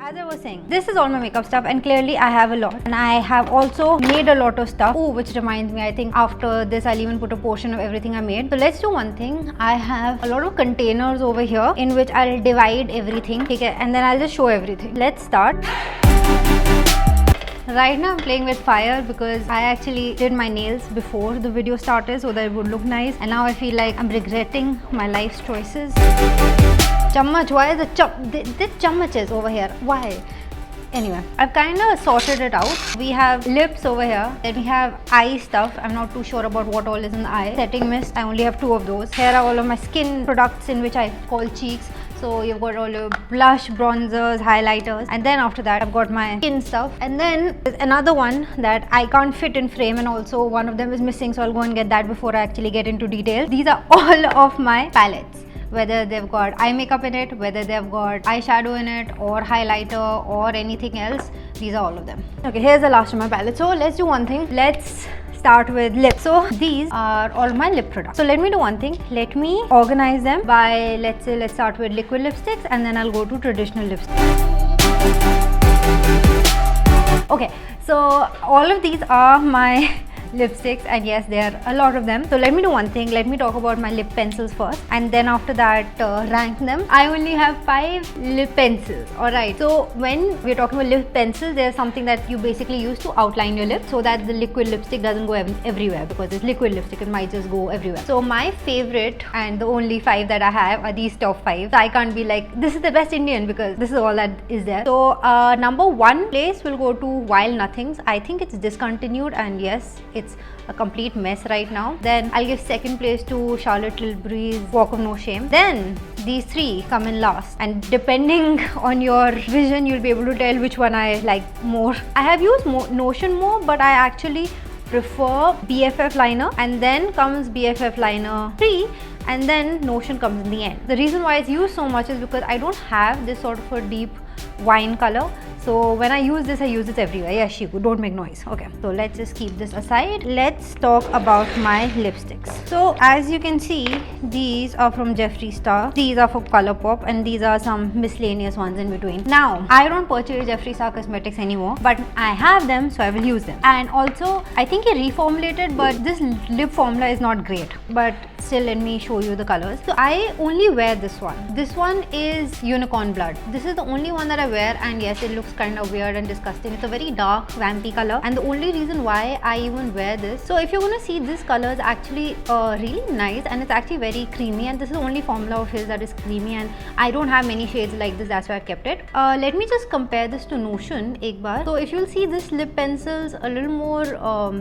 as I was saying, this is all my makeup stuff, and clearly I have a lot, and I have also made a lot of stuff. Oh, which reminds me, I think after this I'll even put a portion of everything I made. So let's do one thing. I have a lot of containers over here in which I'll divide everything, okay, and then I'll just show everything. Let's start. Right now I'm playing with fire because I actually did my nails before the video started so that it would look nice, and now I feel like I'm regretting my life's choices. Chammach, why is the chammaches over here? Why? Anyway, I've kind of sorted it out. We have lips over here, then we have eye stuff. I'm not too sure about what all is in the eye. Setting mist, I only have 2 of those. Here are all of my skin products in which I call cheeks. So you've got all your blush, bronzers, highlighters, and then after that I've got my skin stuff. And then there's another one that I can't fit in frame, and also one of them is missing, so I'll go and get that before I actually get into details. These are all of my palettes, whether they've got eye makeup in it, whether they've got eyeshadow in it, or highlighter, or anything else. These are all of them. Okay, here's the last of my palette. So let's do one thing. Let's start with lips. So these are all my lip products. So let me do one thing. Let me organize them by, let's start with liquid lipsticks, and then I'll go to traditional lipsticks. Okay, so all of these are my lipsticks, and yes, there are a lot of them. So let me do one thing. Let me talk about my lip pencils first, and then after that rank them. I only have 5 lip pencils. Alright, so when we're talking about lip pencils, there's something that you basically use to outline your lips so that the liquid lipstick doesn't go everywhere, because it's liquid lipstick, it might just go everywhere. So my favorite and the only 5 that I have are these top 5. So I can't be like, this is the best Indian, because this is all that is there. So number 1 place will go to Wild Nothings. I think it's discontinued, and yes, it's a complete mess right now. Then I'll give second place to Charlotte Tilbury's Walk of No Shame. Then these 3 come in last, and depending on your vision, you'll be able to tell which one I like more. I have used Notion more, but I actually prefer BFF liner, and then comes BFF liner 3, and then Notion comes in the end. The reason why it's used so much is because I don't have this sort of a deep wine color. So when I use this everywhere. Yeah, Shiku, don't make noise. Okay, so let's just keep this aside. Let's talk about my lipsticks. So as you can see, these are from Jeffree Star. These are for Colourpop, and these are some miscellaneous ones in between. Now, I don't purchase Jeffree Star cosmetics anymore, but I have them, so I will use them. And also, I think he reformulated, but this lip formula is not great. But still, let me show you the colors. So I only wear this one. This one is Unicorn Blood. This is the only one that I wear, and yes, it looks kind of weird and disgusting. It's a very dark, vampy color, and the only reason why I even wear this, so if you're gonna see, this color is actually really nice, and it's actually very creamy, and this is the only formula of his that is creamy, and I don't have many shades like this, that's why I kept it. Let me just compare this to Notion ek baar. So if you'll see, this lip pencil's a little more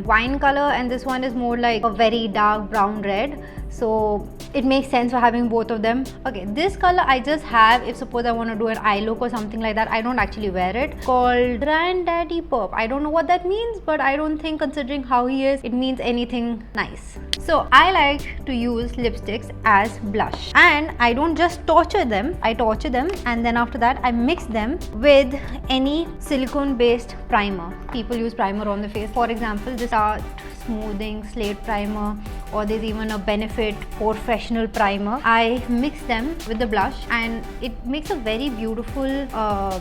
wine color, and this one is more like a very dark brown red. So it makes sense for having both of them. Okay, this color I just have if suppose I want to do an eye look or something like that. I don't actually wear it. Called Granddaddy Pop. I don't know what that means, but I don't think, considering how he is, it means anything nice. So I like to use lipsticks as blush, and I don't just torture them. I torture them, and then after that I mix them with any silicone based primer. People use primer on the face. For example, this Art Smoothing Slate Primer, or there's even a Benefit Professional Primer. I mix them with the blush, and it makes a very beautiful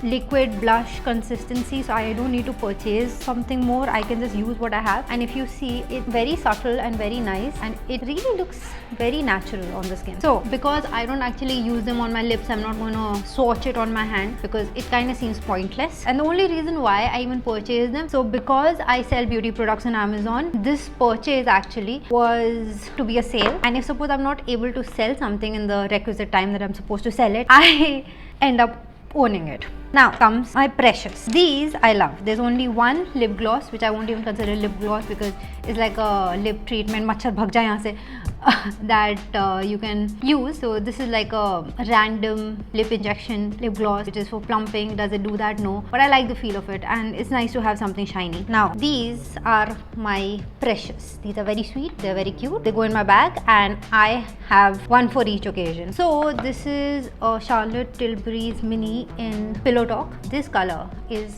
liquid blush consistency, so I don't need to purchase something more. I can just use what I have, and if you see, it's very subtle and very nice, and it really looks very natural on the skin. So because I don't actually use them on my lips, I'm not going to swatch it on my hand because it kind of seems pointless. And the only reason why I even purchased them, so because I sell beauty products on Amazon, this purchase actually was to be a sale, and if suppose I'm not able to sell something in the requisite time that I'm supposed to sell it, I end up owning it. Now comes my precious. These I love. There's only one lip gloss, which I won't even consider lip gloss because it's like a lip treatment, machhar bhag jaye yahan se, that you can use. So this is like a random lip injection lip gloss, which is for plumping. Does it do that? No, but I like the feel of it, and it's nice to have something shiny. Now these are my precious. These are very sweet, they're very cute, they go in my bag, and I have one for each occasion. So this is a Charlotte Tilbury's Mini in Pillow Talk. This color is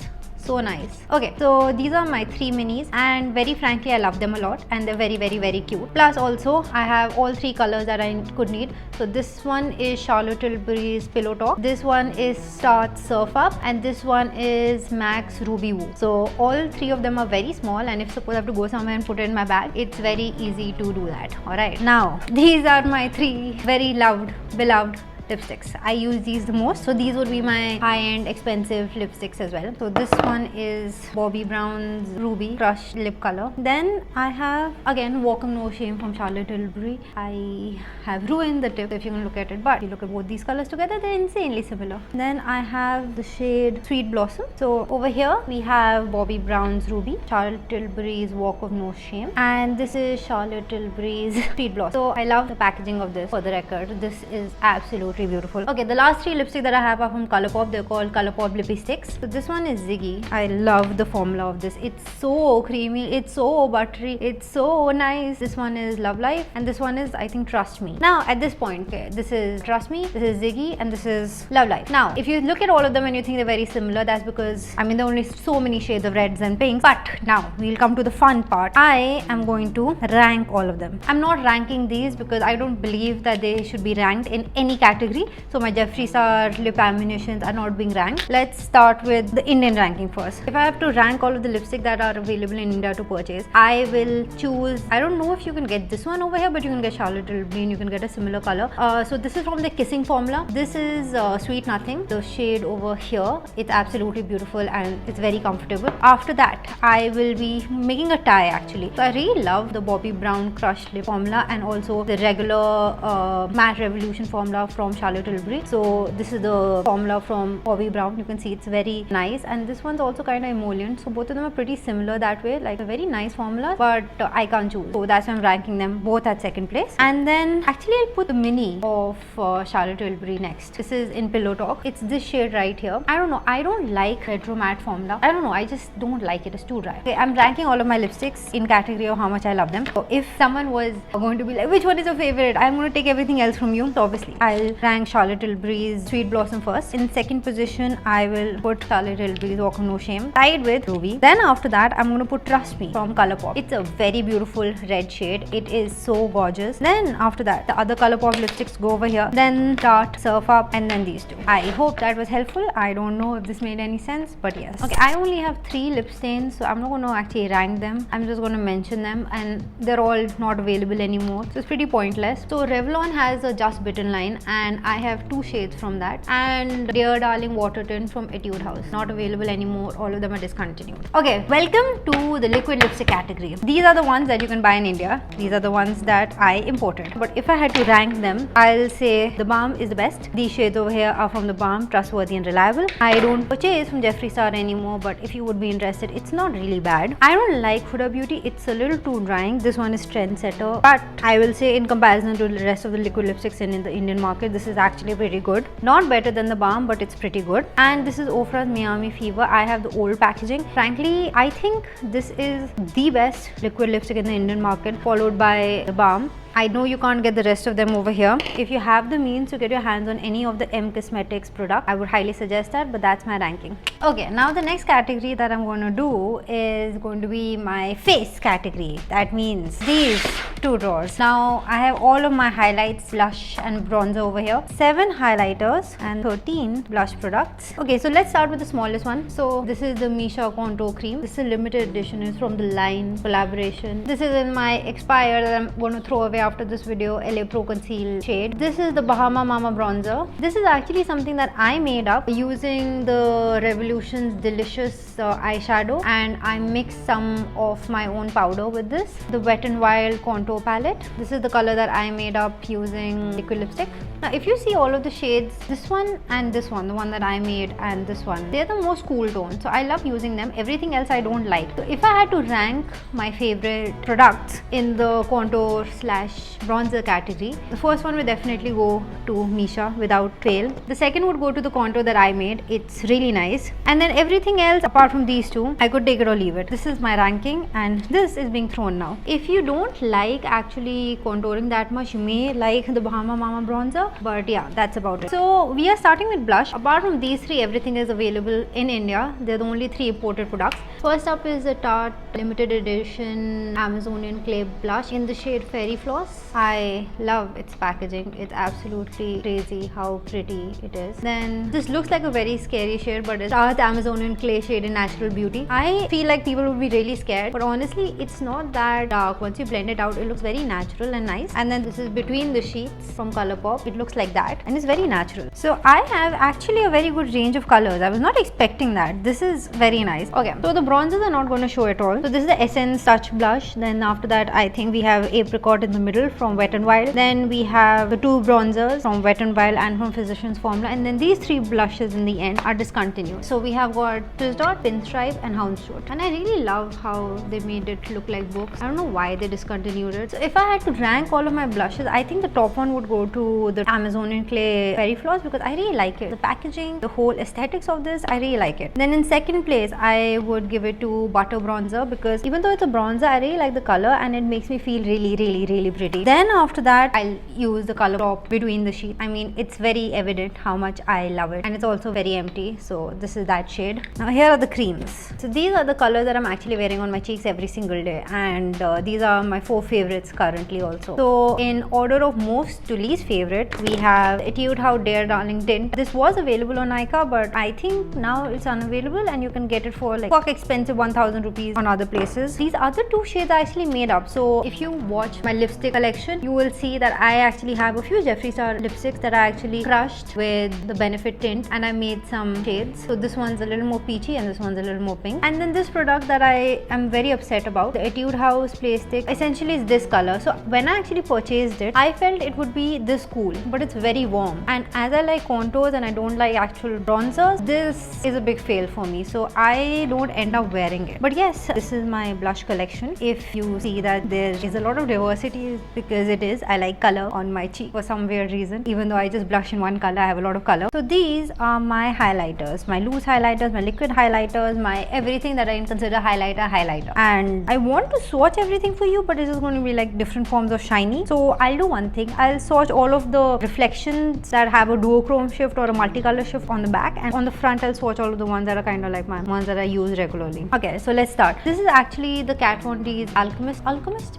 so nice. Okay, so these are my 3 minis, and very frankly I love them a lot, and they're very cute. Plus also I have all 3 colors that I could need. So this one is Charlotte Tilbury's Pillow Talk, this one is Star's Surf Up, and this one is Max Ruby Woo. So all 3 of them are very small, and if suppose I have to go somewhere and put it in my bag, it's very easy to do that. Alright, now these are my 3 very loved, beloved lipsticks. I use these the most, so these would be my high-end expensive lipsticks as well. So this one is Bobbi Brown's Ruby Crush Lip Color. Then I have again Walk of No Shame from Charlotte Tilbury. I have ruined the tip if you can look at it, but if you look at both these colors together, they're insanely similar. Then I have the shade Sweet Blossom. So over here we have Bobbi Brown's Ruby, Charlotte Tilbury's Walk of No Shame, and this is Charlotte Tilbury's Sweet Blossom. So I love the packaging of this. For the record, this is absolutely beautiful. Okay, the last 3 lipsticks that I have are from Colourpop. They're called Colourpop Lippy Sticks. So this one is Ziggy. I love the formula of this. It's so creamy, it's so buttery, it's so nice. This one is Love Life, and this one is, I think, Trust Me. Now at this point, okay, this is Trust Me, this is Ziggy, and this is Love Life. Now if you look at all of them and you think they're very similar, that's because I mean there are only so many shades of reds and pinks. But now we'll come to the fun part. I am going to rank all of them. I'm not ranking these because I don't believe that they should be ranked in any category. So my Jeffree Star lip ammunitions are not being ranked. Let's start with the Indian ranking first. If I have to rank all of the lipsticks that are available in India to purchase, I will choose, I don't know if you can get this one over here, but you can get Charlotte Tilbury and you can get a similar color. So this is from the Kissing formula. This is Sweet Nothing, the shade over here. It's absolutely beautiful and it's very comfortable. After that, I will be making a tie actually. So I really love the Bobbi Brown Crush Lip formula and also the regular Matte Revolution formula from Charlotte Tilbury. So this is the formula from Bobbi Brown. You can see it's very nice, and this one's also kind of emollient. So both of them are pretty similar that way, like a very nice formula, but I can't choose. So that's why I'm ranking them both at 2nd place. And then actually I'll put the mini of Charlotte Tilbury next. This is in Pillow Talk. It's this shade right here. I don't know, I don't like retro matte formula. I don't know, I just don't like it. It's too dry. Okay, I'm ranking all of my lipsticks in category of how much I love them. So if someone was going to be like, which one is your favorite, I'm going to take everything else from you. So obviously I'll rank Charlotte Tilbury's Sweet Blossom first. In 2nd position, I will put Charlotte Tilbury's Walk of No Shame, tied with Ruby. Then after that, I'm going to put Trust Me from Colourpop. It's a very beautiful red shade. It is so gorgeous. Then after that, the other Colourpop lipsticks go over here. Then Tarte, Surf Up, and then these 2. I hope that was helpful. I don't know if this made any sense, but yes. Okay, I only have 3 lip stains, so I'm not going to actually rank them. I'm just going to mention them, and they're all not available anymore, so it's pretty pointless. So Revlon has a Just Bitten line, and I have 2 shades from that, and Dear Darling Water Tint from Etude House, not available anymore. All of them are discontinued. Okay, welcome to the liquid lipstick category. These are the ones that you can buy in India. These are the ones that I imported. But if I had to rank them, I'll say The Balm is the best. These shades over here are from The Balm, trustworthy and reliable. I don't purchase from Jeffree Star anymore, but if you would be interested, it's not really bad. I don't like Huda Beauty. It's a little too drying. This one is Trendsetter, but I will say in comparison to the rest of the liquid lipsticks in the Indian market, this is actually pretty good. Not better than The Balm, but it's pretty good. And this is Ofra's Miami Fever. I have the old packaging. Frankly, I think this is the best liquid lipstick in the Indian market, followed by The Balm. I know you can't get the rest of them over here. If you have the means to get your hands on any of the M Cosmetics product, I would highly suggest that, but that's my ranking. Okay, now the next category that I'm going to do is going to be my face category. That means these 2 drawers. Now I have all of my highlights, blush and bronzer over here, 7 highlighters and 13 blush products. Okay, so let's start with the smallest one. So this is the Misha Contour Cream. This is a limited edition. It's from the Line collaboration. This is in my expire that I'm going to throw away after this video, LA Pro Conceal shade. This is the Bahama Mama bronzer. This is actually something that I made up using the Revolution's Delicious eyeshadow, and I mixed some of my own powder with this. The Wet n Wild contour palette. This is the color that I made up using liquid lipstick. Now if you see all of the shades, this one and this one, the one that I made and this one, they're the most cool tone, so I love using them. Everything else I don't like. So if I had to rank my favorite products in the contour slash bronzer category, the first one would definitely go to Misha without fail. The second would go to the contour that I made. It's really nice. And then everything else apart from these two, I could take it or leave it. This is my ranking and this is being thrown now. If you don't like actually contouring that much, you may like the Bahama Mama bronzer, but yeah, that's about it. So we are starting with blush. Apart from these three, everything is available in India. They're the only three imported products. First up is the Tarte limited edition Amazonian clay blush in the shade Fairy Floss. I love its packaging. It's absolutely crazy how pretty it is. Then this looks like a very scary shade, but it's Tarte Amazonian clay shade in Natural Beauty. I feel like people would be really scared, but honestly it's not that dark. Once you blend it out, it looks very natural and nice. And then this is Between the Sheets from Colourpop. It looks like that and it's very natural. So I have actually a very good range of colors. I was not expecting that. This is very nice. Okay, so the bronzers are not going to show at all. So this is the Essence Touch blush. Then after that, I think we have Apricot in the middle from Wet n Wild. Then we have the two bronzers from Wet n Wild and from Physicians Formula. And then these three blushes in the end are discontinued. So we have got Twist Dot, Pinstripe and Houndstooth. And I really love how they made it look like books. I don't know why they discontinued it. So if I had to rank all of my blushes, I think the top one would go to the Amazonian clay Fairy Floss because I really like it. The packaging, the whole aesthetics of this, I really like it. Then in second place, I would give it to Butter Bronzer because even though it's a bronzer, I really like the color and it makes me feel really pretty. Then after that, I'll use the Colourpop Between the Sheets. I mean, it's very evident how much I love it and it's also very empty. So this is that shade. Now here are the creams. So these are the colors that I'm actually wearing on my cheeks every single day, and these are my 4 favorites currently also. So in order of most to least favorite, we have Etude How Dare Darling Tint. This was available on Nykaa, but I think now it's unavailable and you can get it for like fuck expensive 1000 rupees on other places. These other 2 shades I actually made up. So if you watch my lipstick collection, you will see that I actually have a few Jeffree Star lipsticks that I actually crushed with the Benefit tint and I made some shades. So this one's a little more peachy and this one's a little more pink. And then this product that I am very upset about, the Etude House Play Stick, essentially is this color. So when I actually purchased it, I felt it would be this cool, but it's very warm. And as I like contours and I don't like actual bronzers, this is a big fail for me. So I don't end up wearing it. But yes, this is my blush collection. If you see that there is a lot of diversity, because it is. I like color on my cheek for some weird reason. Even though I just blush in one color, I have a lot of color. So these are my highlighters, my loose highlighters, my liquid highlighters, my everything that I consider highlighter. And I want to swatch everything for you, but it is going to be like different forms of shiny. So I'll do one thing. I'll swatch all of the reflections that have a duochrome shift or a multicolor shift on the back, and on the front I'll swatch all of the ones that are kind of like my ones that I use regularly. Okay, so let's start. This is actually the Kat Von D's Alchemist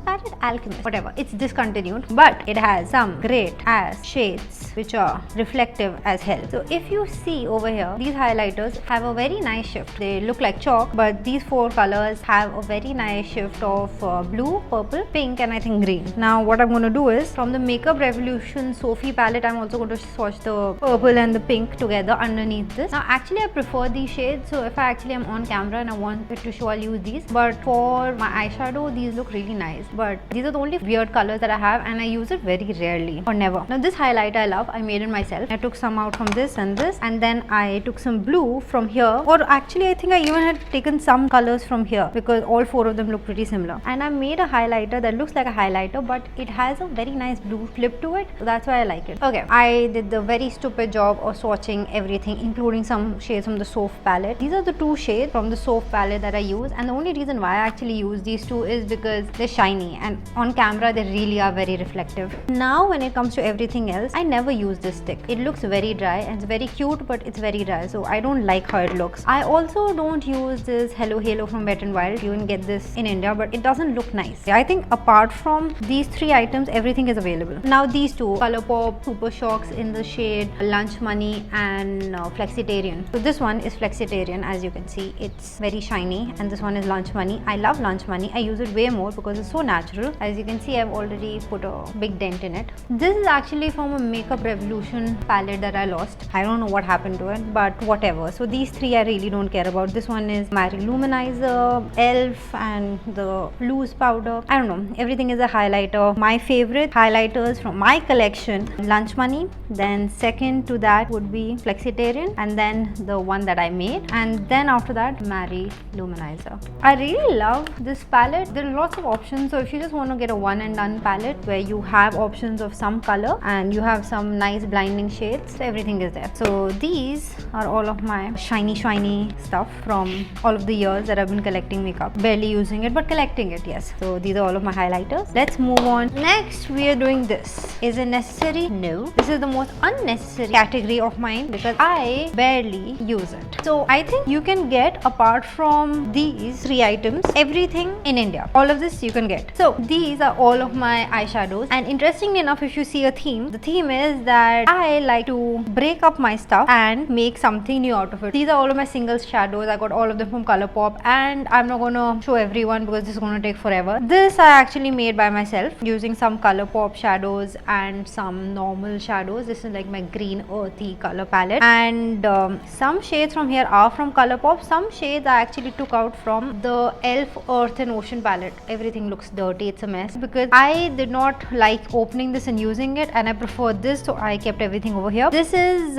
palette, Alchemist, whatever. It's discontinued, but it has some great ass shades which are reflective as hell. So if you see over here, these highlighters have a very nice shift. They look like chalk, but these 4 colors have a very nice shift of blue, purple, pink and I think green. Now what I'm going to do is, from the Makeup Revolution Sophie palette, I'm also going to swatch the purple and the pink together underneath this. Now actually I prefer these shades, so if I actually am on camera and I want it to show, I'll use these. But for my eyeshadow, these look really nice. But these are the only weird colors that I have and I use it very rarely or never. Now this highlighter I love. I made it myself. I took some out from this and this, and then I took some blue from here, or actually I think I even had taken some colors from here because all 4 of them look pretty similar. And I made a highlighter that looks like a highlighter, but it has a very nice blue flip to it. So that's why I like it. Okay, I did the very stupid job of swatching everything, including some shades from the Soft palette. These are the 2 shades from the Soft palette that I use, and the only reason why I actually use these 2 is because they're shiny and on camera they really are very reflective. Now when it comes to everything else, I never use this stick. It looks very dry and it's very cute, but it's very dry, so I don't like how it looks. I also don't use this Hello Halo from Wet n Wild. You can get this in India, but it doesn't look nice. I think apart from these 3 items, everything is available. Now these 2, Colourpop Super Shocks in the shade Lunch Money and Flexitarian. So this one is Flexitarian, as you can see. It's very shiny, and this one is Lunch Money. I love Lunch Money. I use it way more because it's so natural. As you can see, I've already put a big dent in it. This is actually from a Makeup Revolution palette that I lost. I don't know what happened to it, but whatever. So these 3 I really don't care about. This one is Matte Luminizer, ELF and the loose powder. I don't know. Everything is a highlighter. My favorite highlighters from my collection, Lunch Money. Then second to that would be Flexitarian, and then the one that I made, and then after that Matte Luminizer. I really love this palette. There are lots of options, so if you just want to get a one and none palette where you have options of some color and you have some nice blinding shades. So everything is there. So these are all of my shiny stuff from all of the years that I've been collecting makeup. Barely using it, but collecting it, yes. So these are all of my highlighters. Let's move on. Next, we are doing this. Is it necessary? No. This is the most unnecessary category of mine because I barely use it. So I think you can get, apart from these 3 items, everything in India. All of this you can get. So these are all of my eyeshadows, and interestingly enough, if you see a theme, the theme is that I like to break up my stuff and make something new out of it. These are all of my single shadows. I got all of them from Colourpop, and I'm not gonna show everyone because this is gonna take forever. This I actually made by myself using some Colourpop shadows and some normal shadows. This is like my green earthy color palette, and some shades from here are from Colourpop. Some shades I actually took out from the Elf Earth and Ocean palette. Everything looks dirty, it's a mess because I did not like opening this and using it, and I prefer this, so I kept everything over here. This is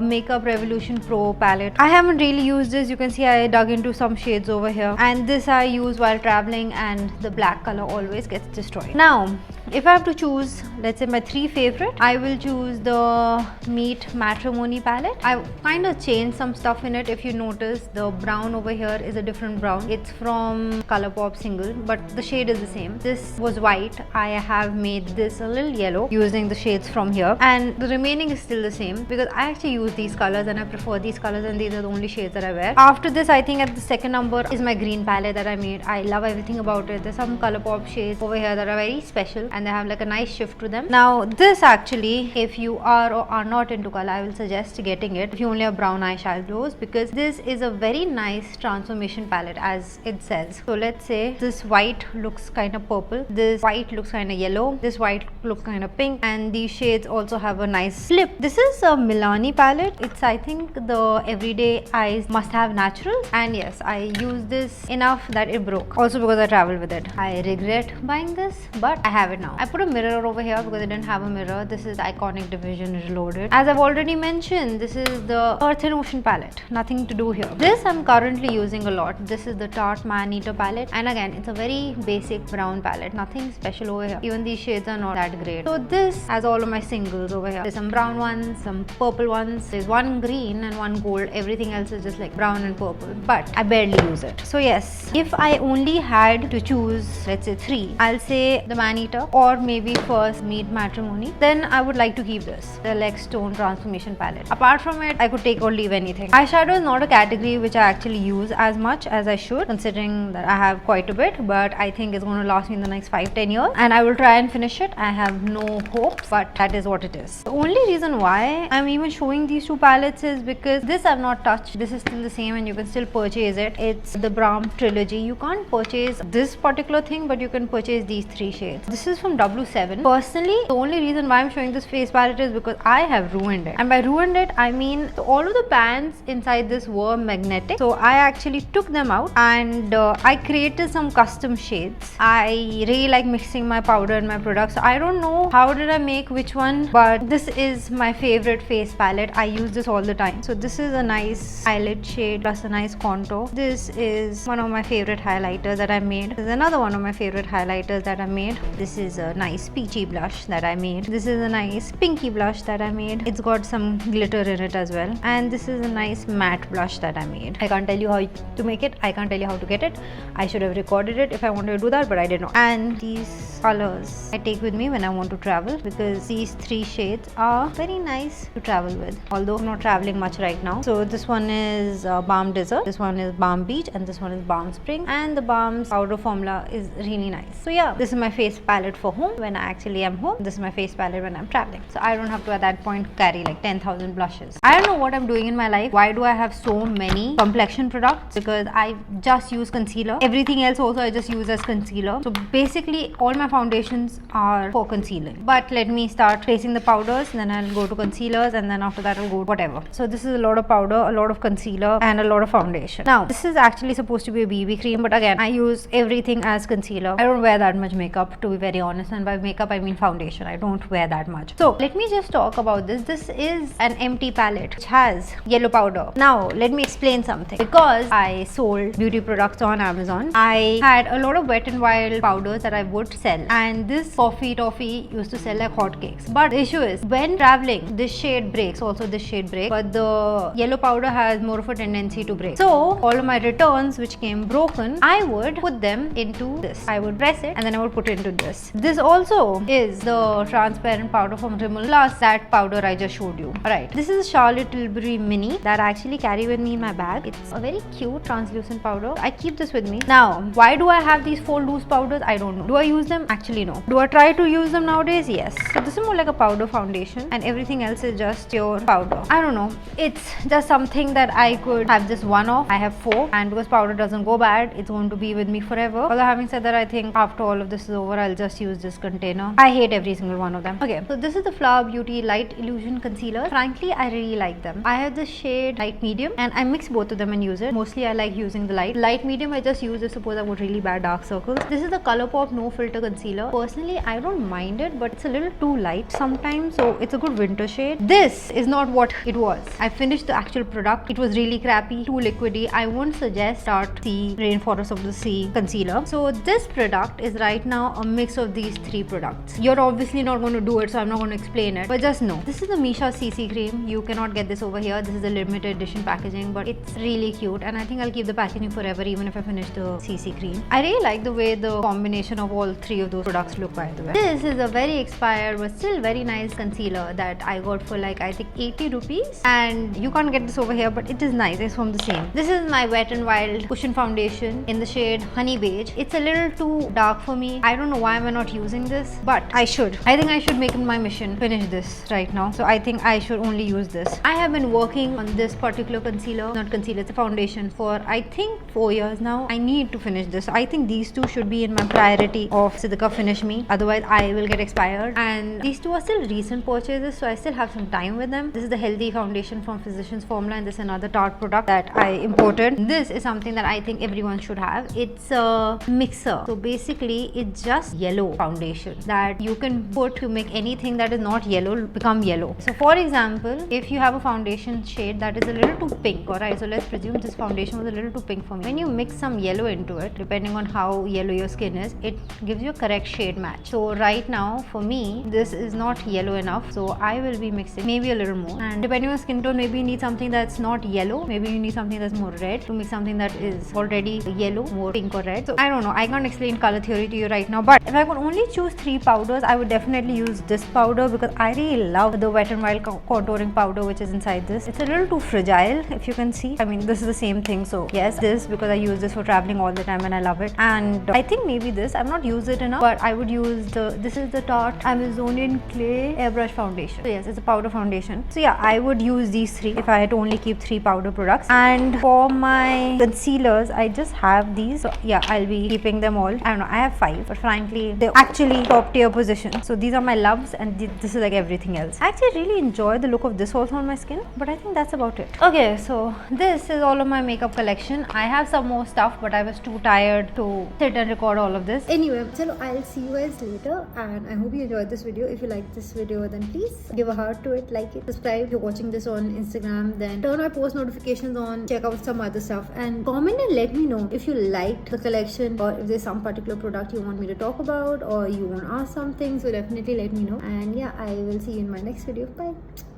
Makeup Revolution Pro palette. I haven't really used this. You can see I dug into some shades over here, and this I use while traveling, and the black color always gets destroyed. Now if I have to choose, let's say, my 3 favorite, I will choose the Meet Matrimony palette. I kind of changed some stuff in it. If you notice, the brown over here is a different brown. It's from Colourpop single, but the shade is the same. This was white. I have made this a little yellow using the shades from here, and the remaining is still the same because I actually use these colors and I prefer these colors, and these are the only shades that I wear. After this, I think at the second number is my green palette that I made. I love everything about it. There's some Colourpop shades over here that are very special, and they have like a nice shift to them. Now this actually, if you are or are not into color, I will suggest getting it if you only have brown eyeshadows, because this is a very nice transformation palette as it says. So let's say this white looks kind of purple, this white looks kind of yellow, this white looks kind of pink, and these shades also have a nice flip. This is a Milani palette. It's, I think, the Everyday Eyes Must Have Natural, and yes, I used this enough that it broke, also because I traveled with it. I regret buying this, but I have it now. I put a mirror over here because I didn't have a mirror. This is Iconic Division Reloaded. As I've already mentioned, this is the Earth and Ocean palette. Nothing to do here. This I'm currently using a lot. This is the Tarte Man Eater palette, and again, it's a very basic brown palette. Nothing special over here. Even these shades are not that great. So this has all of my singles over here. There's some brown ones, some purple ones. There's one green and one gold. Everything else is just like brown and purple, but I barely use it. So yes, if I only had to choose, let's say 3, I'll say the Man Eater, or maybe first Meet Matrimony. Then I would like to keep this, the Lex Stone Transformation palette. Apart from it, I could take or leave anything. Eyeshadow is not a category which I actually use as much as I should, considering that I have quite a bit, but I think it's going to last me in the next 5-10 years, and I will try and finish it. I have no hopes, but that is what it is. The only reason why I'm even showing these 2 palettes is because this I've not touched. This is still the same, and you can still purchase it. It's the Brahm Trilogy. You can't purchase this particular thing, but you can purchase these 3 shades. This is from W7. Personally, the only reason why I'm showing this face palette is because I have ruined it, and by ruined it, I mean all of the bands inside this were magnetic. So I actually took them out, and I created some custom shades. I really like mixing my powder and my products. So I don't know how did I make which one, but this is my favorite face palette. I use this all the time. So this is a nice eyelid shade plus a nice contour. This is one of my favorite highlighters that I made. This is another one of my favorite highlighters that I made. This is a nice peachy blush that I made. This is a nice pinky blush that I made. It's got some glitter in it as well. And this is a nice matte blush that I made. I can't tell you how to make it. I can't tell you how to get it. I should have recorded it if I wanted to do that, but I did not. And these colors I take with me when I want to travel, because these 3 shades are very nice to travel with, although I'm not traveling much right now. So this one is Balm Desert, this one is Balm Beach, and this one is Balm Spring, and the Balm's powder formula is really nice. So yeah, this is my face palette for home when I actually am home. This is my face palette when I'm traveling. So I don't have to at that point carry like 10,000 blushes. I don't know what I'm doing in my life. Why do I have so many complexion products? Because I just use concealer. Everything else also I just use as concealer. So basically all my foundations are for concealing. But let me start placing the powders, then I'll go to concealers, and then after that I'll go to whatever. So this is a lot of powder, a lot of concealer, and a lot of foundation. Now this is actually supposed to be a BB cream, but again I use everything as concealer. I don't wear that much makeup, to be very honest, and by makeup I mean foundation. I don't wear that much. So let me just talk about this. This is an empty palette which has yellow powder. Now let me explain something. Because I sold beauty products on Amazon, I had a lot of Wet n Wild powders that I would sell, and this coffee toffee used to sell like hotcakes. But the issue is, when traveling, this shade breaks, also this shade breaks, but the yellow powder has more of a tendency to break. So all of my returns which came broken, I would put them into this. I would press it and then I would put it into this. This also is the transparent powder from Rimmel plus that powder I just showed you. Alright, this is a Charlotte Tilbury mini that I actually carry with me in my bag. It's a very cute translucent powder. I keep this with me. Now, why do I have these 4 loose powders? I don't know. Do I use them? Actually no. Do I try to use them nowadays? Yes. So this is more like a powder foundation and everything else is just pure powder. I don't know. It's just something that I could have this one of. I have 4, and because powder doesn't go bad, it's going to be with me forever. Although having said that, I think after all of this is over, I'll just use this container. I hate every single one of them. Okay, so this is the Flower Beauty Light Illusion Concealer. Frankly, I really like them. I have the shade Light Medium and I mix both of them and use it. Mostly I like using the light medium. I just use it suppose I got really bad dark circles. This is the ColourPop No Filter Concealer. Personally, I don't mind it, but it's a little too light sometimes, so it's a good winter shade. This is not what it was. I finished the actual product. It was really crappy, too liquidy. I won't suggest start the Rainforest of the Sea concealer. So this product is right now a mix of these 3 products. You're obviously not going to do it, so I'm not going to explain it, but just know this is the Misha CC cream. You cannot get this over here. This is a limited edition packaging, but it's really cute, and I think I'll keep the packaging forever even if I finish the CC cream. I really like the way the combination of all 3 of those products look, by the way. This is a very expired but still very nice concealer that I got for like I think 80 rupees, and you can't get this over here, but it is nice. It's from the same. This is my Wet n Wild cushion foundation in the shade Honey Beige. It's a little too dark for me. I don't know why I'm not using this, but I should. I think I should make it my mission finish this right now. So I think I should only use this. I have been working on this particular concealer, not concealer, it's a foundation, for I think 4 years now. I need to finish this. I think these 2 should be in my priority of Siddhika Finish Me, otherwise I will get expired. And these 2 are still recent purchases, so I still have some time with them. This is the Healthy Foundation from Physicians Formula, and this is another Tarte product that I imported. This is something that I think everyone should have. It's a mixer, so basically it's just yellow foundation that you can put to make anything that is not yellow become yellow. So for example, if you have a foundation shade that is a little too pink, alright, so let's presume this foundation was a little too pink for me. When you mix some yellow into it, depending on how yellow your skin is, it gives you a correct shade match. So right now for me, this is not yellow enough, so I will be mixing maybe a little more, and depending on skin tone, maybe you need something that's not yellow, maybe you need something that's more red to make something that is already yellow, more pink or red. So I don't know, I can't explain color theory to you right now, but if I could only choose 3 powders, I would definitely use this powder because I really love the Wet n Wild contouring powder which is inside this. It's a little too fragile, if you can see. I mean, this is the same thing, so yes, this, because I use this for traveling all the time and I love it. And I think maybe this, I've not used it enough, but I would use this is the Tarte Amazonian Clay Airbrush Foundation. So yes, it's a powder foundation. So yeah, I would use these 3 if I had to only keep 3 powder products. And for my concealers, I just have these. So yeah, I'll be keeping them all. I don't know, I have 5, but frankly, they're actually top tier position. So these are my loves, and this is like everything else. I actually really enjoy the look of this also on my skin, but I think that's about it. Okay, so this is all of my makeup collection. I have some more stuff, but I was too tired to sit and record all of this. Anyway, so I'll see you guys later, and I hope you enjoyed this video. If you liked this video, then please give a heart to it, like it, subscribe. If you're watching this on Instagram, then turn my post notifications on, check out some other stuff, and comment and let me know if you liked the collection, or if there's some particular product you want me to talk about, or you want to ask something. So definitely let me know, and yeah, I will see you in my next video. Bye.